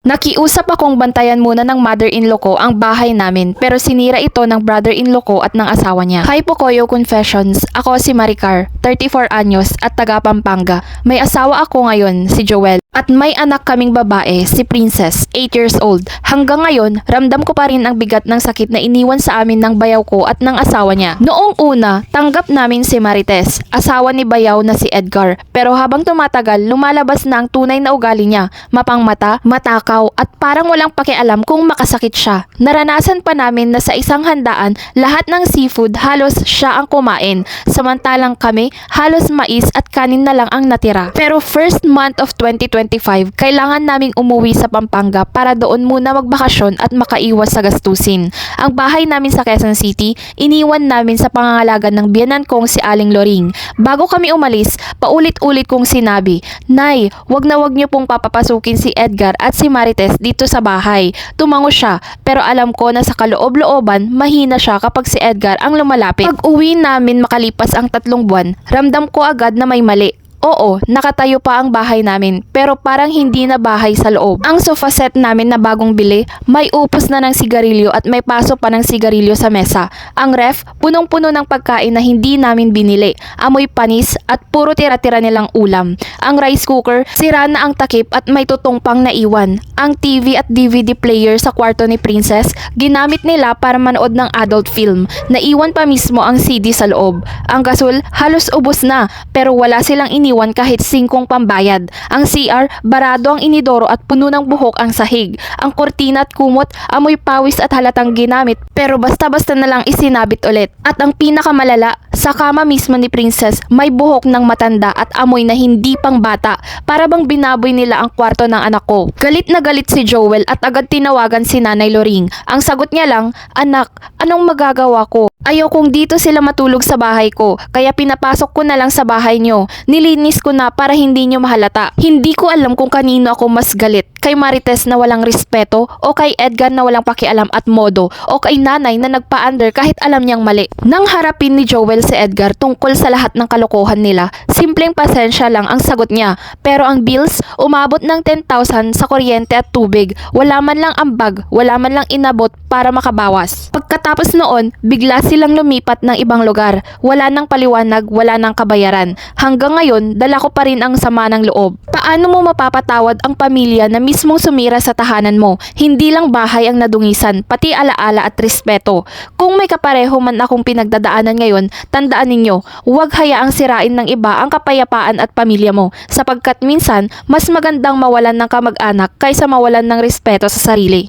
Nakiusap akong bantayan muna ng mother-in-law ko ang bahay namin pero sinira ito ng brother-in-law ko at ng asawa niya. Hi Pocoyo Confessions, ako si Maricar, 34 anyos at taga Pampanga. May asawa ako ngayon, si Joel. At may anak kaming babae, si Princess, 8 years old. Hanggang ngayon, ramdam ko pa rin ang bigat ng sakit na iniwan sa amin ng bayaw ko at ng asawa niya. Noong una, tanggap namin si Marites, asawa ni bayaw na si Edgar. Pero habang tumatagal, lumalabas na ang tunay na ugali niya. Mapangmata, matakaw, at parang walang pakialam kung makasakit siya. Naranasan pa namin na sa isang handaan, lahat ng seafood halos siya ang kumain. Samantalang kami, halos mais at kanin na lang ang natira. Pero first month of 2025, kailangan naming umuwi sa Pampanga para doon muna magbakasyon at makaiwas sa gastusin. Ang bahay namin sa Quezon City, iniwan namin sa pangangalaga ng biyenan kong si Aling Loring. Bago kami umalis, paulit-ulit kong sinabi, "Nay, wag niyo pong papapasukin si Edgar at si Marites dito sa bahay." Tumango siya, pero alam ko na sa kaloob-looban, mahina siya kapag si Edgar ang lumalapit. Pag uwi namin makalipas ang 3 buwan, ramdam ko agad na may mali. Oo, nakatayo pa ang bahay namin pero parang hindi na bahay sa loob. Ang sofa set namin na bagong bili, may upos na ng sigarilyo at may paso pa ng sigarilyo sa mesa. Ang ref, punong-puno ng pagkain na hindi namin binili. Amoy panis at puro tira-tira nilang ulam. Ang rice cooker, sira na ang takip at may tutong pang naiwan. Ang TV at DVD player sa kwarto ni Princess, ginamit nila para manood ng adult film. Naiwan pa mismo ang CD sa loob. Ang gasol, halos ubos na pero wala silang iniwan kahit 5 pambayad. Ang CR, barado ang inidoro at puno ng buhok ang sahig. Ang kurtina at kumot, amoy pawis at halatang ginamit pero basta-basta na lang isinabit ulit. At ang pinakamalala, sa kama mismo ni Princess, may buhok ng matanda at amoy na hindi pang bata. Para bang binaboy nila ang kwarto ng anak ko. Galit na galit si Joel at agad tinawagan si Nanay Loring. Ang sagot niya lang, "Anak, anong magagawa ko? Ayaw kong dito sila matulog sa bahay ko, kaya pinapasok ko na lang sa bahay nyo. Nilinis ko na para hindi nyo mahalata." Hindi ko alam kung kanino ako mas galit. Kay Marites na walang respeto, o kay Edgar na walang pakialam at modo, o kay nanay na nagpa-under kahit alam niyang mali. Nang harapin ni Joel si Edgar tungkol sa lahat ng kalokohan nila, simpleng pasensya lang ang sagot niya. Pero ang bills, umabot ng 10,000 sa kuryente at tubig. Wala man lang ambag, wala man lang inabot para makabawas. Pagkatapos noon, bigla silang lumipat ng ibang lugar. Wala nang paliwanag, wala nang kabayaran. Hanggang ngayon, dala ko pa rin ang sama ng loob. Paano mo mapapatawad ang pamilya na mismong sumira sa tahanan mo? Hindi lang bahay ang nadungisan, pati alaala at respeto. Kung may kapareho man akong pinagdadaanan ngayon, tandaan ninyo, huwag hayaang sirain ng iba ang kapayapaan at pamilya mo, sapagkat minsan, mas magandang mawalan ng kamag-anak kaysa mawalan ng respeto sa sarili.